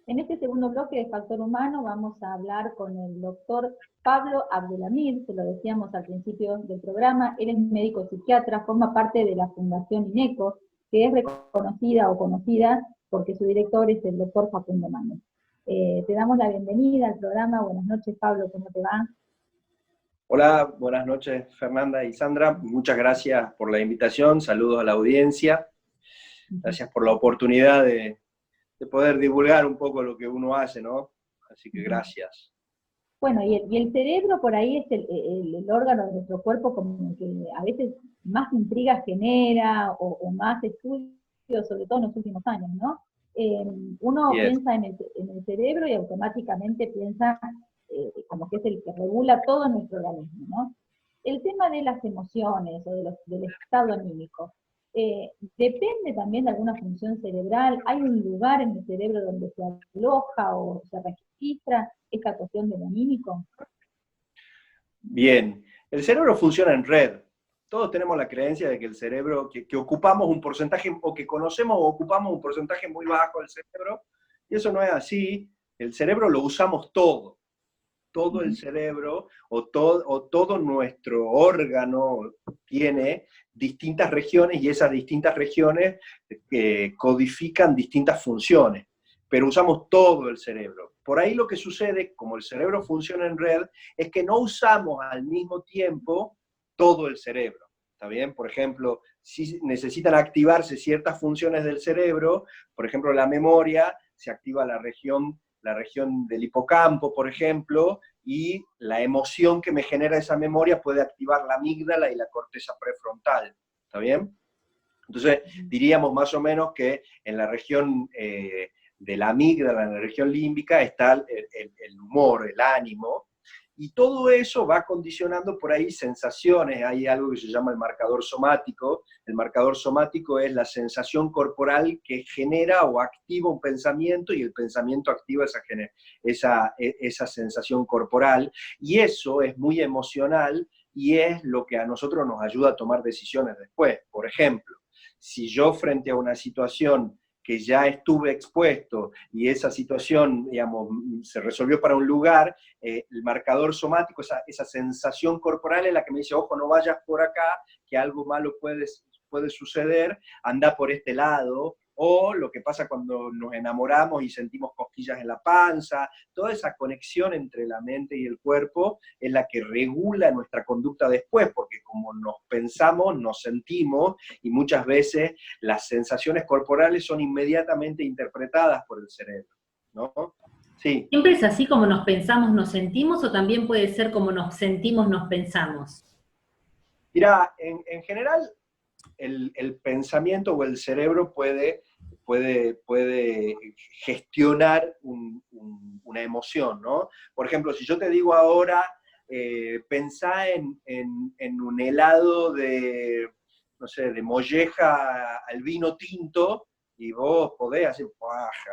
En este segundo bloque de Factor Humano vamos a hablar con el doctor Pablo Abdelhamid, se lo decíamos al principio del programa. Él es médico psiquiatra, forma parte de la Fundación INECO, que es reconocida o conocida porque su director es el doctor Facundo Manes. Te damos la bienvenida al programa. Buenas noches, Pablo, ¿cómo te va? Hola, buenas noches Fernanda y Sandra, muchas gracias por la invitación, saludos a la audiencia, gracias por la oportunidad de poder divulgar un poco lo que uno hace, ¿no? Así que gracias. Bueno, y el cerebro por ahí es el órgano de nuestro cuerpo como que a veces más intrigas genera o más estudios, sobre todo en los últimos años, ¿no? Uno Y es, piensa en el cerebro y automáticamente piensa como que es el que regula todo nuestro organismo, ¿no? El tema de las emociones o del estado anímico, depende también de alguna función cerebral. ¿Hay un lugar en el cerebro donde se aloja o se registra esta cuestión del anímico? bien, el cerebro funciona en red. Todos tenemos la creencia de que el cerebro, que ocupamos un porcentaje, o que conocemos o ocupamos un porcentaje muy bajo del cerebro, y eso no es así. El cerebro lo usamos todo el cerebro o todo nuestro órgano tiene distintas regiones y esas distintas regiones codifican distintas funciones, pero usamos todo el cerebro. Por ahí lo que sucede, como el cerebro funciona en red, es que no usamos al mismo tiempo todo el cerebro. ¿Está bien? Por ejemplo, si necesitan activarse ciertas funciones del cerebro, por ejemplo, la memoria, se activa la región del hipocampo, por ejemplo, y la emoción que me genera esa memoria puede activar la amígdala y la corteza prefrontal. ¿Está bien? Entonces, diríamos más o menos que en la región de la amígdala, en la región límbica, está el humor, el ánimo, y todo eso va condicionando por ahí sensaciones. Hay algo que se llama el marcador somático. El marcador somático es la sensación corporal que genera o activa un pensamiento, y el pensamiento activa esa sensación corporal, y eso es muy emocional y es lo que a nosotros nos ayuda a tomar decisiones después. Por ejemplo, si yo frente a una situación que ya estuve expuesto y esa situación, digamos, se resolvió para un lugar, el marcador somático, esa sensación corporal es la que me dice, ojo, no vayas por acá, que algo malo puede suceder, anda por este lado. O lo que pasa cuando nos enamoramos y sentimos cosquillas en la panza, toda esa conexión entre la mente y el cuerpo es la que regula nuestra conducta después, porque como nos pensamos, nos sentimos, y muchas veces las sensaciones corporales son inmediatamente interpretadas por el cerebro, ¿no? Sí. ¿Siempre es así como nos pensamos, nos sentimos, o también puede ser como nos sentimos, nos pensamos? Mira, en general, el pensamiento o el cerebro puede gestionar una emoción, ¿no? Por ejemplo, si yo te digo ahora, pensá en un helado de, no sé, de molleja al vino tinto, y vos podés hacer,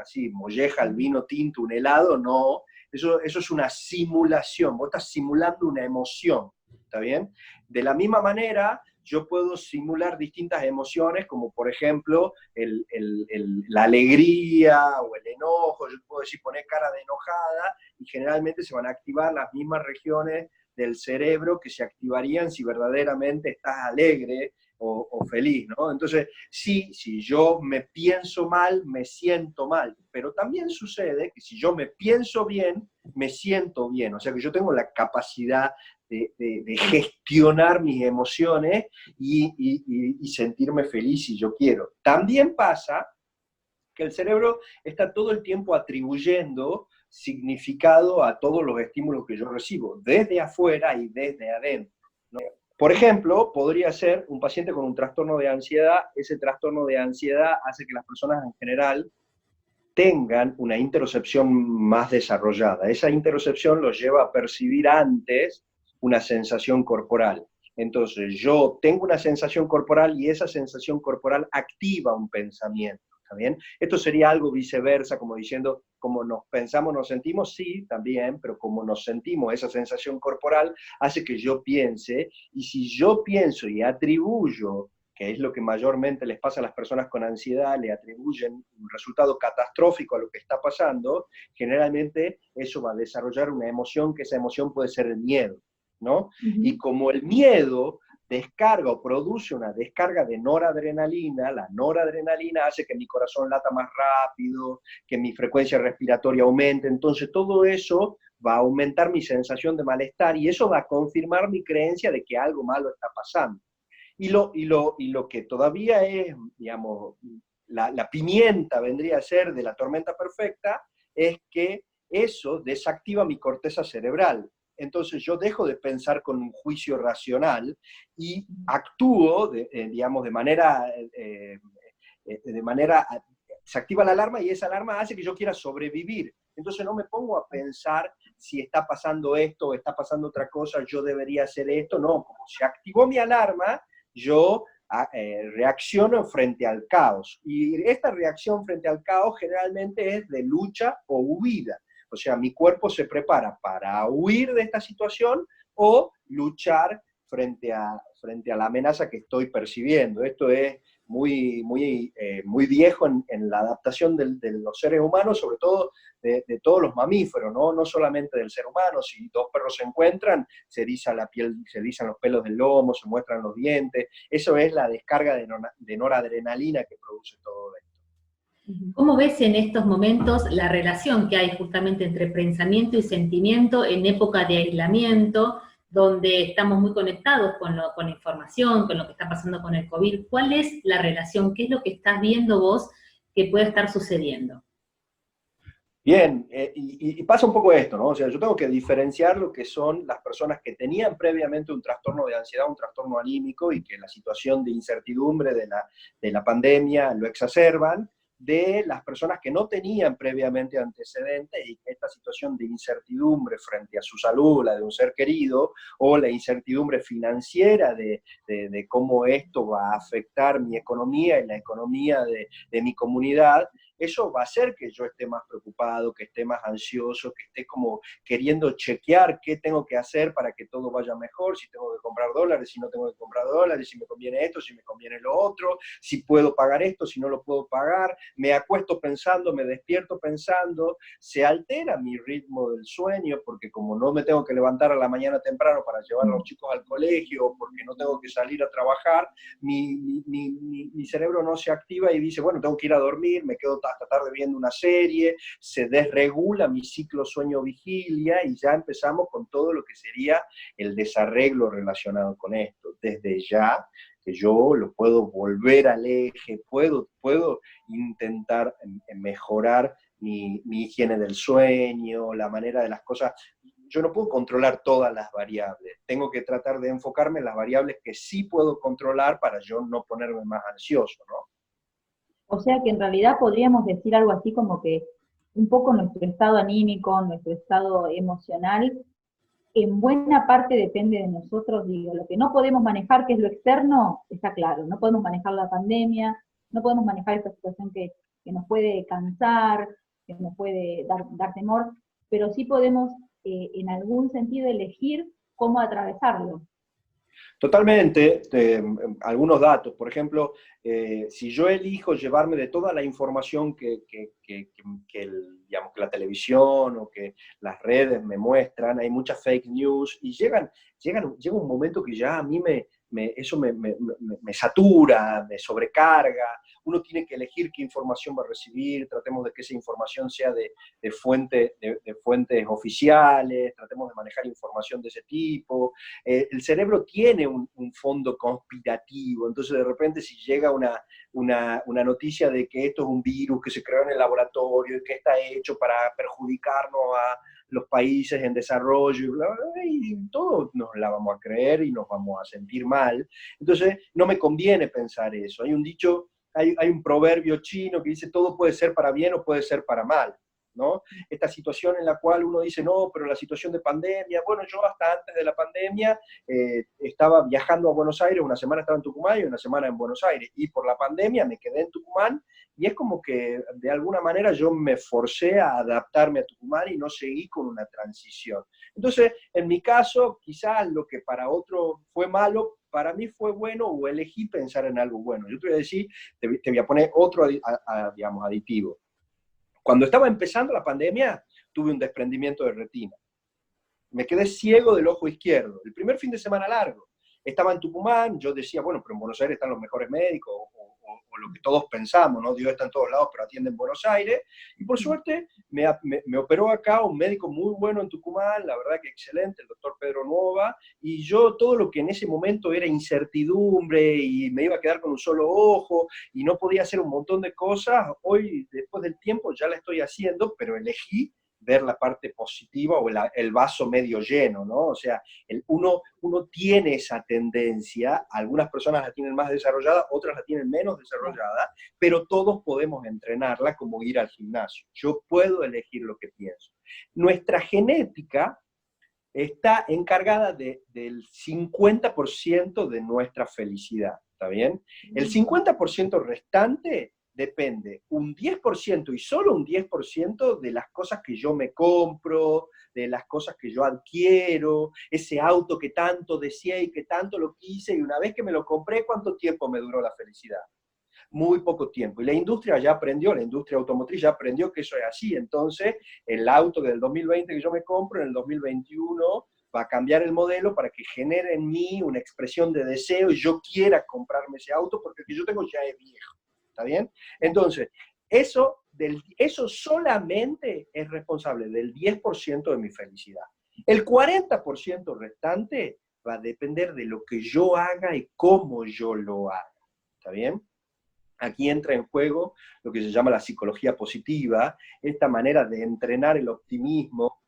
así, molleja al vino tinto, un helado, no. Eso es una simulación, vos estás simulando una emoción, ¿está bien? De la misma manera, yo puedo simular distintas emociones, como por ejemplo la alegría o el enojo. Yo puedo decir, poner cara de enojada, y generalmente se van a activar las mismas regiones del cerebro que se activarían si verdaderamente estás alegre o feliz, ¿no? Entonces, sí, si yo me pienso mal, me siento mal, pero también sucede que si yo me pienso bien, me siento bien. O sea que yo tengo la capacidad de gestionar mis emociones y sentirme feliz si yo quiero. También pasa que el cerebro está todo el tiempo atribuyendo significado a todos los estímulos que yo recibo, desde afuera y desde adentro, ¿no? Por ejemplo, podría ser un paciente con un trastorno de ansiedad. Ese trastorno de ansiedad hace que las personas en general tengan una interocepción más desarrollada. Esa interocepción los lleva a percibir antes una sensación corporal. Entonces, yo tengo una sensación corporal y esa sensación corporal activa un pensamiento. ¿Está bien? Esto sería algo viceversa, como diciendo, como nos pensamos, nos sentimos, sí, también, pero como nos sentimos, esa sensación corporal hace que yo piense, y si yo pienso y atribuyo que es lo que mayormente les pasa a las personas con ansiedad, le atribuyen un resultado catastrófico a lo que está pasando, generalmente eso va a desarrollar una emoción, que esa emoción puede ser el miedo, ¿no? Y como el miedo descarga o produce una descarga de noradrenalina, la noradrenalina hace que mi corazón lata más rápido, que mi frecuencia respiratoria aumente, entonces todo eso va a aumentar mi sensación de malestar y eso va a confirmar mi creencia de que algo malo está pasando. Y lo que todavía es, digamos, la pimienta vendría a ser de la tormenta perfecta, es que eso desactiva mi corteza cerebral. Entonces yo dejo de pensar con un juicio racional y actúo, digamos, se activa la alarma y esa alarma hace que yo quiera sobrevivir. Entonces no me pongo a pensar si está pasando esto o está pasando otra cosa, yo debería hacer esto, no, como se activó mi alarma, yo reacciono frente al caos. Y esta reacción frente al caos generalmente es de lucha o huida. O sea, mi cuerpo se prepara para huir de esta situación o luchar frente a la amenaza que estoy percibiendo. Esto es muy viejo en la adaptación de los seres humanos, sobre todo de todos los mamíferos, ¿no? No solamente del ser humano. Si dos perros se encuentran, se eriza la piel, se erizan los pelos del lomo, se muestran los dientes. Eso es la descarga de noradrenalina que produce todo esto. ¿Cómo ves en estos momentos la relación que hay justamente entre pensamiento y sentimiento en época de aislamiento, donde estamos muy conectados con la información, con lo que está pasando con el COVID? ¿Cuál es la relación? ¿Qué es lo que estás viendo vos que puede estar sucediendo? Bien, y pasa un poco esto, ¿no? O sea, yo tengo que diferenciar lo que son las personas que tenían previamente un trastorno de ansiedad, un trastorno anímico, y que la situación de incertidumbre de la pandemia lo exacerban, de las personas que no tenían previamente antecedentes y que esta situación de incertidumbre frente a su salud, la de un ser querido, o la incertidumbre financiera de cómo esto va a afectar mi economía y la economía de mi comunidad, eso va a hacer que yo esté más preocupado, que esté más ansioso, que esté como queriendo chequear qué tengo que hacer para que todo vaya mejor, si tengo que comprar dólares, si no tengo que comprar dólares, si me conviene esto, si me conviene lo otro, si puedo pagar esto, si no lo puedo pagar. Me acuesto pensando, me despierto pensando, se altera mi ritmo del sueño, porque como no me tengo que levantar a la mañana temprano para llevar a los chicos al colegio, porque no tengo que salir a trabajar, mi cerebro no se activa y dice, bueno, tengo que ir a dormir, me quedo hasta tarde viendo una serie, se desregula mi ciclo sueño-vigilia y ya empezamos con todo lo que sería el desarreglo relacionado con esto. Desde ya, que yo lo puedo volver al eje, puedo intentar mejorar mi higiene del sueño, la manera de las cosas. Yo no puedo controlar todas las variables, tengo que tratar de enfocarme en las variables que sí puedo controlar para yo no ponerme más ansioso, ¿no? O sea que en realidad podríamos decir algo así como que un poco nuestro estado anímico, nuestro estado emocional, en buena parte depende de nosotros. Digo, lo que no podemos manejar, que es lo externo, está claro, no podemos manejar la pandemia, no podemos manejar esta situación que nos puede cansar, que nos puede dar temor, pero sí podemos en algún sentido elegir cómo atravesarlo. Totalmente, algunos datos, por ejemplo, si yo elijo llevarme de toda la información digamos, que la televisión o que las redes me muestran, hay muchas fake news y llega un momento que ya a mí eso me satura, me sobrecarga, uno tiene que elegir qué información va a recibir, tratemos de que esa información sea de fuentes oficiales, tratemos de manejar información de ese tipo. El cerebro tiene un fondo conspirativo, entonces de repente si llega una noticia de que esto es un virus que se creó en el laboratorio y que está hecho para perjudicarnos a los países en desarrollo, y, bla, bla, y todos nos la vamos a creer y nos vamos a sentir mal. Entonces no me conviene pensar eso. Hay un dicho, hay un proverbio chino que dice todo puede ser para bien o puede ser para mal, ¿no? Esta situación en la cual uno dice, no, pero la situación de pandemia, bueno, yo hasta antes de la pandemia estaba viajando a Buenos Aires, una semana estaba en Tucumán y una semana en Buenos Aires, y por la pandemia me quedé en Tucumán, y es como que de alguna manera yo me forcé a adaptarme a Tucumán y no seguí con una transición. Entonces, en mi caso, quizás lo que para otro fue malo, para mí fue bueno o elegí pensar en algo bueno. Yo te voy a decir, te voy a poner otro, digamos, aditivo. Cuando estaba empezando la pandemia, tuve un desprendimiento de retina. Me quedé ciego del ojo izquierdo. El primer fin de semana largo. Estaba en Tucumán, yo decía, bueno, pero en Buenos Aires están los mejores médicos, o lo que todos pensamos, ¿no? Dios está en todos lados, pero atiende en Buenos Aires. Y por suerte me operó acá un médico muy bueno en Tucumán, la verdad que excelente, el doctor Pedro Nuova, y yo todo lo que en ese momento era incertidumbre y me iba a quedar con un solo ojo y no podía hacer un montón de cosas, hoy, después del tiempo, ya la estoy haciendo, pero elegí ver la parte positiva o el vaso medio lleno, ¿no? O sea, uno tiene esa tendencia, algunas personas la tienen más desarrollada, otras la tienen menos desarrollada, pero todos podemos entrenarla como ir al gimnasio. Yo puedo elegir lo que pienso. Nuestra genética está encargada del 50% de nuestra felicidad, ¿está bien? El 50% restante depende un 10% y solo un 10% de las cosas que yo me compro, de las cosas que yo adquiero, ese auto que tanto deseé y que tanto lo quise, y una vez que me lo compré, ¿cuánto tiempo me duró la felicidad? Muy poco tiempo. Y la industria ya aprendió, la industria automotriz ya aprendió que eso es así. Entonces, el auto del 2020 que yo me compro, en el 2021 va a cambiar el modelo para que genere en mí una expresión de deseo y yo quiera comprarme ese auto porque el que yo tengo ya es viejo. ¿Está bien? Entonces, eso solamente es responsable del 10% de mi felicidad. El 40% restante va a depender de lo que yo haga y cómo yo lo haga. ¿Está bien? Aquí entra en juego lo que se llama la psicología positiva, esta manera de entrenar el optimismo,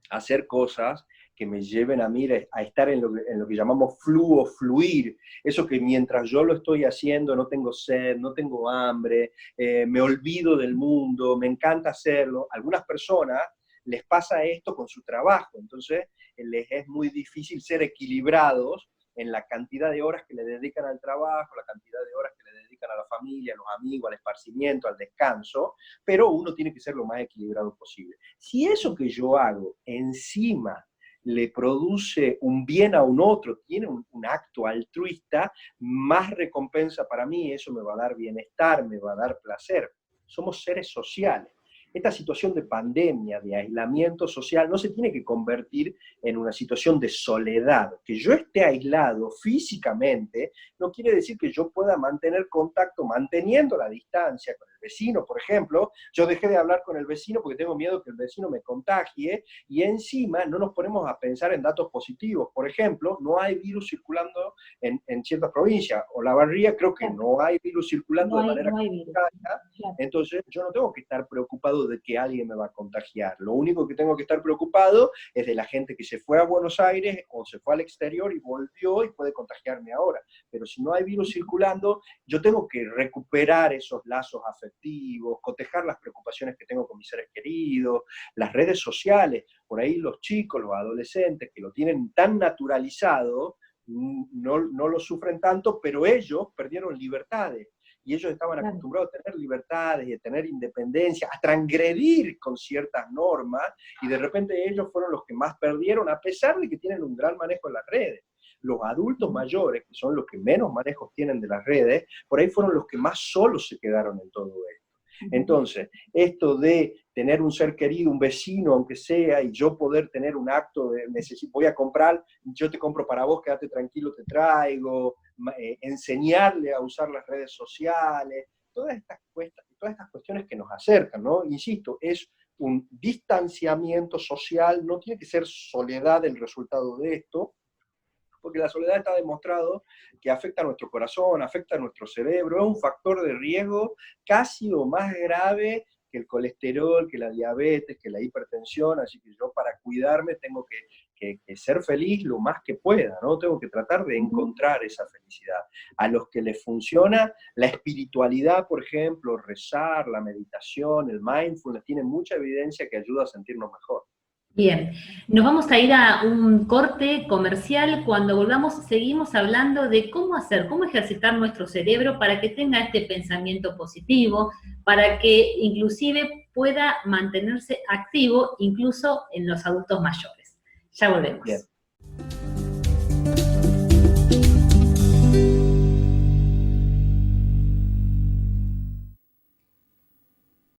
hacer cosas que me lleven a mí a estar en lo que llamamos fluir, eso que mientras yo lo estoy haciendo no tengo sed, no tengo hambre, me olvido del mundo, me encanta hacerlo. A algunas personas les pasa esto con su trabajo, entonces les es muy difícil ser equilibrados en la cantidad de horas que le dedican al trabajo, la cantidad de horas que le dedican a la familia, a los amigos, al esparcimiento, al descanso, pero uno tiene que ser lo más equilibrado posible. Si eso que yo hago encima le produce un bien a un otro, tiene un acto altruista, más recompensa para mí, eso me va a dar bienestar, me va a dar placer. Somos seres sociales. Esta situación de pandemia, de aislamiento social, no se tiene que convertir en una situación de soledad. Que yo esté aislado físicamente no quiere decir que yo pueda mantener contacto manteniendo la distancia con el vecino, por ejemplo. Yo dejé de hablar con el vecino porque tengo miedo que el vecino me contagie, y encima no nos ponemos a pensar en datos positivos. Por ejemplo, no hay virus circulando en ciertas provincias. Olavarría creo que no hay virus circulando de manera comunitaria, entonces yo no tengo que estar preocupado de que alguien me va a contagiar. Lo único que tengo que estar preocupado es de la gente que se fue a Buenos Aires o se fue al exterior y volvió y puede contagiarme ahora. Pero si no hay virus circulando, yo tengo que recuperar esos lazos afectivos, cotejar las preocupaciones que tengo con mis seres queridos, las redes sociales. Por ahí los chicos, los adolescentes que lo tienen tan naturalizado, no lo sufren tanto, pero ellos perdieron libertades. Y ellos estaban acostumbrados a tener libertades y a tener independencia, a transgredir con ciertas normas, y de repente ellos fueron los que más perdieron, a pesar de que tienen un gran manejo en las redes. Los adultos mayores, que son los que menos manejos tienen de las redes, por ahí fueron los que más solos se quedaron en todo esto. Entonces, esto de tener un ser querido, un vecino, aunque sea, y yo poder tener un acto de voy a comprar, yo te compro para vos, quédate tranquilo, te traigo, enseñarle a usar las redes sociales, todas estas cuestiones que nos acercan, ¿no? Insisto, es un distanciamiento social, no tiene que ser soledad el resultado de esto, porque la soledad está demostrado que afecta a nuestro corazón, afecta a nuestro cerebro, es un factor de riesgo casi o más grave que el colesterol, que la diabetes, que la hipertensión, así que yo para cuidarme tengo que ser feliz lo más que pueda, ¿no? Tengo que tratar de encontrar esa felicidad. A los que les funciona la espiritualidad, por ejemplo, rezar, la meditación, el mindfulness, tiene mucha evidencia que ayuda a sentirnos mejor. Bien, nos vamos a ir a un corte comercial. Cuando volvamos seguimos hablando de cómo ejercitar nuestro cerebro para que tenga este pensamiento positivo, para que inclusive pueda mantenerse activo incluso en los adultos mayores. Ya volvemos. Bien.